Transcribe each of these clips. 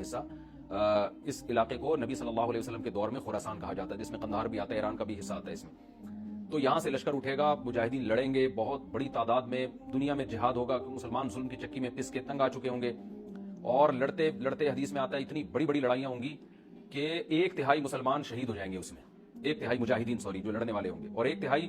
حصہ اس علاقے کو نبی صلی اللہ علیہ وسلم کے دور میں خراسان کہا جاتا ہے، جس میں قندھار بھی آتا ہے، ایران کا بھی حصہ آتا ہے اس میں۔ تو یہاں سے لشکر اٹھے گا، مجاہدین لڑیں گے، بہت بڑی تعداد میں دنیا میں جہاد ہوگا، مسلمان ظلم کی چکی میں پس کے تنگ آ چکے ہوں گے، اور لڑتے لڑتے حدیث میں آتا ہے اتنی بڑی بڑی لڑائیاں ہوں گی کہ 1/3 مسلمان شہید ہو جائیں گے اس میں، 1/3 مجاہدین جو لڑنے والے ہوں گے، اور 1/3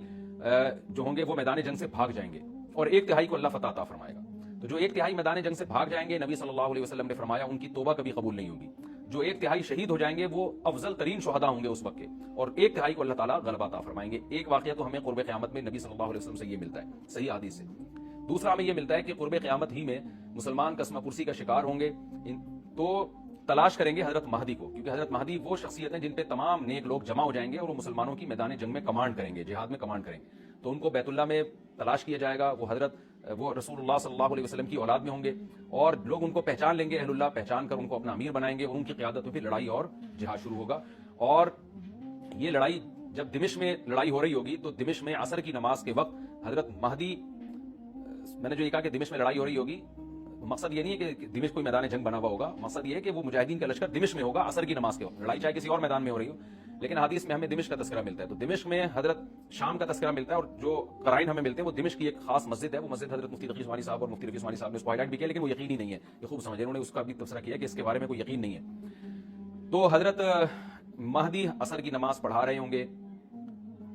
جو ہوں گے وہ میدان جنگ سے بھاگ جائیں گے، اور 1/3 کو اللہ فتح عطا فرمائے گا۔ تو جو 1/3 میدان جنگ سے بھاگ جائیں گے، نبی صلی اللہ علیہ وسلم نے فرمایا ان کی توبہ کبھی قبول نہیں ہوگی۔ جو 1/3 شہید ہو جائیں گے وہ افضل ترین شہداء ہوں گے اس وقت کے، اور 1/3 کو اللہ تعالیٰ غلبہ عطا فرمائیں گے۔ ایک واقعہ تو ہمیں قرب قیامت میں نبی صلی اللہ علیہ وسلم سے یہ ملتا ہے صحیح حدیث سے۔ دوسرا ہمیں یہ ملتا ہے کہ قرب قیامت ہی میں مسلمان قسمہ پرسی کا شکار ہوں گے، تو تلاش کریں گے حضرت مہدی کو، کیونکہ حضرت مہدی وہ شخصیت ہیں جن پہ تمام نیک لوگ جمع ہو جائیں گے اور وہ مسلمانوں کی میدان جنگ میں کمانڈ کریں گے، جہاد میں کمانڈ کریں گے۔ تو ان کو بیت اللہ میں تلاش کیا جائے گا، وہ رسول اللہ صلی اللہ علیہ وسلم کی اولاد میں ہوں گے، اور لوگ ان کو پہچان لیں گے، اہل اللہ پہچان کر ان کو اپنا امیر بنائیں گے، اور ان کی قیادت میں پھر لڑائی اور جہاد شروع ہوگا۔ اور یہ لڑائی جب دمشق میں لڑائی ہو رہی ہوگی تو دمشق میں عصر کی نماز کے وقت حضرت مہدی، میں نے جو یہ کہا کہ دمشق میں لڑائی ہو رہی ہوگی، مقصد یہ نہیں ہے کہ دمشق کوئی میدان جنگ بنا ہوا ہوگا، مقصد یہ ہے کہ وہ مجاہدین کا لشکر دمشق میں ہوگا عصر کی نماز کے وقت، لڑائی چاہے کسی اور میدان میں ہو رہی ہو، لیکن حدیث میں ہمیں دمشق کا تذکرہ ملتا ہے۔ تو دمشق میں حضرت شام کا تذکرہ ملتا ہے، اور جو قرائن ہمیں ملتے ہیں وہ دمشق کی ایک خاص مسجد ہے، وہ مسجد حضرت مفتی تقی عثمانی صاحب اور مفتی رفیع عثمانی صاحب نے اس کو ہائی لائٹ بھی کیا، لیکن وہ یقینی نہیں ہے، یہ خوب سمجھے، انہوں نے اس کا بھی تبصرہ کیا کہ اس کے بارے میں کوئی یقین نہیں ہے۔ تو حضرت مہدی عصر کی نماز پڑھا رہے ہوں گے،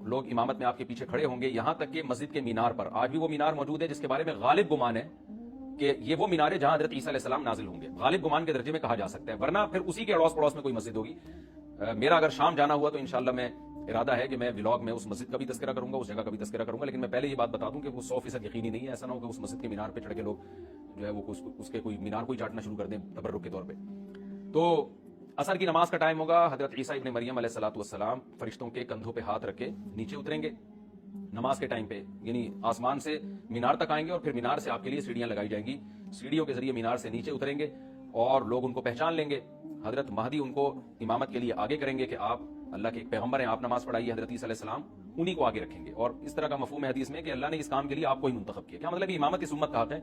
لوگ امامت میں آپ کے پیچھے کھڑے ہوں گے، یہاں تک کہ مسجد کے مینار پر، آج بھی وہ مینار موجود ہے جس کے بارے میں غالب گمان ہے کہ یہ وہ مینار ہے جہاں حضرت عیسیٰ علیہ السلام نازل ہوں گے، غالب گمان کے درجے میں کہا جا سکتا ہے، ورنہ پھر اسی کے اڑوس پڑوس میں کوئی مسجد ہوگی۔ میرا اگر شام جانا ہوا تو انشاءاللہ میں ارادہ ہے کہ میں ولاگ میں اس مسجد کا بھی تذکرہ کروں گا، اس جگہ کا بھی تذکرہ کروں گا، لیکن میں پہلے یہ بات بتا دوں کہ وہ 100% یقینی نہیں ہے، ایسا نہ ہو کہ اس مسجد کے مینار پہ چڑھ کے لوگ جو ہے وہ اس کے کوئی مینار کو ہی چاٹنا شروع کر دیں تبرک کے طور پہ۔ تو عصر کی نماز کا ٹائم ہوگا، حضرت عیسیٰ ابن مریم علیہ الصلوۃ والسلام فرشتوں کے کندھوں پہ ہاتھ رکھ کے نیچے اتریں گے نماز کے ٹائم پہ، یعنی آسمان سے مینار تک آئیں گے، اور پھر مینار سے آپ کے لیے سیڑھیاں لگائی جائیں گی، سیڑھیوں کے ذریعے مینار سے نیچے اتریں گے، اور لوگ ان کو پہچان لیں گے۔ حضرت مہدی ان کو امامت کے لیے آگے کریں گے کہ آپ اللہ کے ایک پیغمبر ہیں، آپ نماز پڑھائیے، حضرت عیسیٰ علیہ السلام انہی کو آگے رکھیں گے، اور اس طرح کا مفہوم ہے حدیث میں کہ اللہ نے اس کام کے لیے آپ کو ہی منتخب کیا۔ کیا مطلب کہ امامت اس امت کا حق ہے؟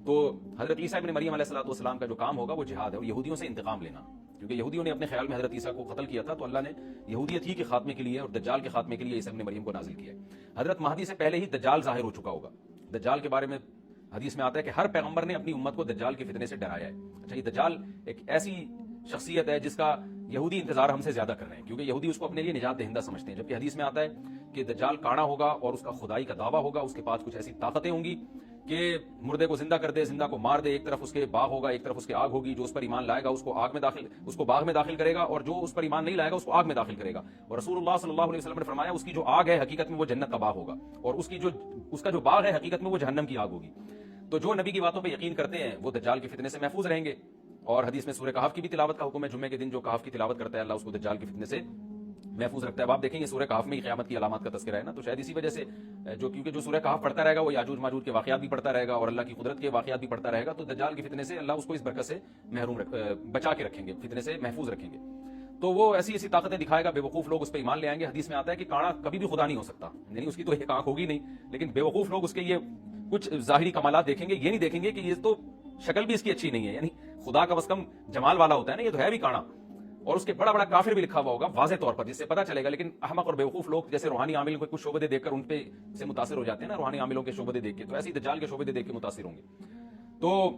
تو حضرت عیسیٰ ابن مریم علیہ الصلوۃ والسلام کا جو کام ہوگا وہ جہاد ہے، اور یہودیوں سے انتقام لینا، کیونکہ یہودیوں نے اپنے خیال میں حضرت عیسیٰ کو قتل کیا تھا، تو اللہ نے یہودیت ہی کے خاتمے کے لیے اور دجال کے خاتمے کے لیے عیسیٰ ابن مریم کو نازل کیا ہے۔ حضرت مہدی سے پہلے ہی دجال ظاہر ہو چکا ہوگا، دجال کے بارے میں حدیث میں آتا ہے کہ ہر پیغمبر نے اپنی امت کو دجال کے فتنے سے ڈرایا ہے۔ اچھا، یہ دجال ایک ایسی شخصیت ہے جس کا یہودی انتظار ہم سے زیادہ کر رہے ہیں، کیونکہ یہودی اس کو اپنے لیے نجات دہندہ سمجھتے ہیں، جبکہ حدیث میں آتا ہے کہ دجال کانا ہوگا اور اس کا خدائی کا دعویٰ ہوگا، اس کے پاس کچھ ایسی طاقتیں ہوں گی کہ مردے کو زندہ کر دے، زندہ کو مار دے، ایک طرف اس کے باغ ہوگا، ایک طرف اس کے آگ ہوگی، جو اس پر ایمان لائے گا اس کو باغ میں داخل کرے گا، اور جو اس پر ایمان نہیں لائے گا اس کو آگ میں داخل کرے گا۔ اور رسول اللہ صلی اللہ علیہ وسلم نے فرمایا اس کی جو آگ ہے حقیقت میں وہ جنت کا باغ ہوگا، اور اس کا جو باغ ہے حقیقت میں وہ جہنم کی آگ ہوگی۔ تو جو نبی کی باتوں پہ یقین کرتے ہیں وہ دجال کے فتنے سے محفوظ رہیں گے، اور حدیث میں سورہ کہف کی بھی تلاوت کا حکم ہے، جمعے کے دن جو کہف کی تلاوت کرتا ہے اللہ اس کو دجال کے فتنے سے محفوظ رکھتا ہے۔ اب آپ دیکھیں گے سورہ کہف میں ہی قیامت کی علامات کا تذکرہ ہے نا، تو شاید اسی وجہ سے کیونکہ جو سورہ کہف پڑھتا رہے گا وہ یاجوج ماجوج کے واقعات بھی پڑھتا رہے گا اور اللہ کی قدرت کے واقعات بھی پڑھتا رہے گا، تو دجال کے فتنے سے اللہ اس کو اس برکت سے بچا کے رکھیں گے، فتنے سے محفوظ رکھیں گے۔ تو وہ ایسی ایسی طاقتیں دکھائے گا، بے وقوف لوگ اس پہ ایمان لے آئیں گے۔ حدیث میں آتا ہے کہ کانا کبھی بھی خدا نہیں ہو سکتا، یعنی اس کی تو ایک آنکھ ہوگی نہیں، لیکن بے وقوف لوگ اس کے یہ کچھ ظاہری کمالات دیکھیں گے، یہ نہیں دیکھیں گے کہ یہ تو شکل بھی اس کی اچھی نہیں ہے، یعنی خدا کا بس کم جمال والا ہوتا ہے نا، یہ تو ہے بھی کانا، اور اس کے بڑا بڑا کافر بھی لکھا ہوا ہوگا واضح طور پر، جس سے پتا چلے گا۔ لیکن احمق اور بیوقوف لوگ جیسے روحانی عامل کو کچھ شعبدے دیکھ کر ان پہ سے متاثر ہو جاتے ہیں نا، روحانی عاملوں کے شعبدے دیکھ کے، تو ایسے ہی دجال کے شعبدے دیکھ کے متاثر ہوں گے۔ تو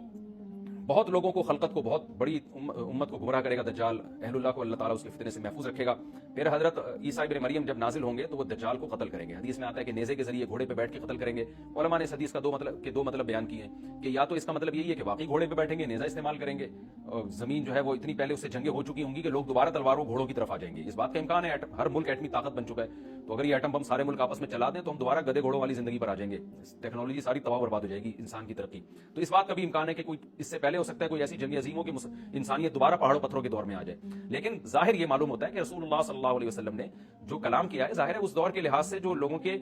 بہت لوگوں کو، خلقت کو، بہت بڑی امت کو گمراہ کرے گا دجال، اہل اللہ کو اللہ تعالیٰ اس کے فتنے سے محفوظ رکھے گا۔ پھر حضرت عیسیٰ ابن مریم جب نازل ہوں گے تو وہ دجال کو قتل کریں گے۔ حدیث میں آتا ہے کہ نیزے کے ذریعے گھوڑے پہ بیٹھ کے قتل کریں گے۔ علماء نے اس حدیث کا دو مطلب بیان کیے ہیں کہ یا تو اس کا مطلب یہی ہے کہ واقعی گھوڑے پہ بیٹھیں گے، نیزہ استعمال کریں گے، اور زمین جو ہے وہ اتنی پہلے اس سے جنگیں ہو چکی ہوں گی کہ لوگ دوبارہ تلواروں گھوڑوں کی طرف آ جائیں گے۔ اس بات کا امکان ہے، ہر ملک ایٹمی طاقت بن چکا ہے، تو اگر یہ ایٹم بم سارے ملک آپس میں چلا دیں تو ہم دوبارہ گدے گھوڑوں والی زندگی پر آ جائیں گے، ٹیکنالوجی ساری تباہ برباد ہو جائے گی، انسان کی ترقی۔ تو اس بات کا بھی امکان ہے کہ کوئی اس سے پہلے ہو سکتا ہے کوئی ایسی جنگ عظیم ہو کہ انسانیت دوبارہ پہاڑوں پتھروں کے دور میں آ جائے۔ لیکن ظاہر یہ معلوم ہوتا ہے کہ رسول اللہ صلی اللہ علیہ وسلم نے جو کلام کیا ہے، ظاہر ہے اس دور کے لحاظ سے جو لوگوں کے،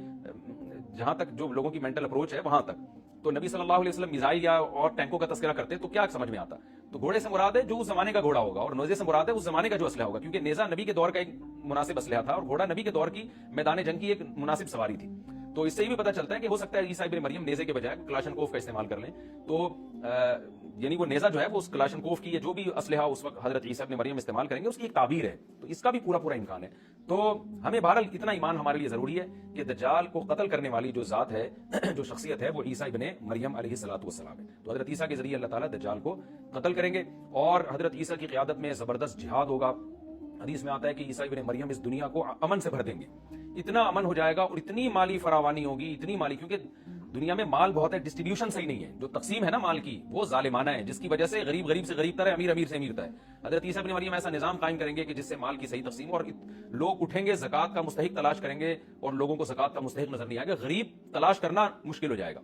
جہاں تک جو لوگوں کی مینٹل اپروچ ہے وہاں تک، تو نبی صلی اللہ علیہ وسلم میزائل یا اور ٹینکوں کا تذکرہ کرتے تو کیا سمجھ میں آتا؟ تو گھوڑے سے مراد ہے جو اس زمانے کا گھوڑا ہوگا، اور نیزے سے مراد ہے اس زمانے کا جو اسلحہ ہوگا، کیونکہ نیزہ نبی کے دور کا ایک مناسب اسلحہ تھا اور گھوڑا نبی کے دور کی میدان جنگ کی ایک مناسب سواری تھی۔ تو اس سے یہ بھی پتہ چلتا ہے کہ ہو سکتا ہے عیسیٰ ابن مریم نیزے کے بجائے کلاشنکوف کا استعمال کر لیں۔ تو یعنی وہ نیزہ جو ہے وہ اس کلاشنکوف کی جو بھی اسلحہ اس وقت حضرت عیسیٰ ابن مریم استعمال کریں گے اس کی ایک تعبیر ہے، تو اس کا بھی پورا پورا امکان ہے. تو ہمیں بہرحال اتنا ایمان ہمارے لیے ضروری ہے کہ دجال کو قتل کرنے والی جو ذات ہے جو شخصیت ہے وہ عیسیٰ ابن مریم علیہ الصلوۃ والسلام ہے. تو حضرت عیسیٰ کے ذریعے اللہ تعالیٰ دجال کو قتل کریں گے اور حضرت عیسیٰ کی قیادت میں زبردست جہاد ہوگا. حدیث میں آتا ہے کہ عیسیٰ ابن مریم اس دنیا کو امن سے بھر دیں گے، اتنا امن ہو جائے گا اور اتنی مالی فراوانی ہوگی، اتنی مالی، کیونکہ دنیا میں مال بہت ہے، ڈسٹریبیوشن صحیح نہیں ہے، جو تقسیم ہے نا مال کی وہ ظالمانہ ہے، جس کی وجہ سے غریب غریب سے غریب تر ہے، امیر امیر سے امیر تر ہے. حضرت عیسیٰ ابن مریم ایسا نظام قائم کریں گے کہ جس سے مال کی صحیح تقسیم اور لوگ اٹھیں گے، زکوٰۃ کا مستحق تلاش کریں گے اور لوگوں کو زکوٰۃ کا مستحق نظر نہیں آئے گا، غریب تلاش کرنا مشکل ہو جائے گا.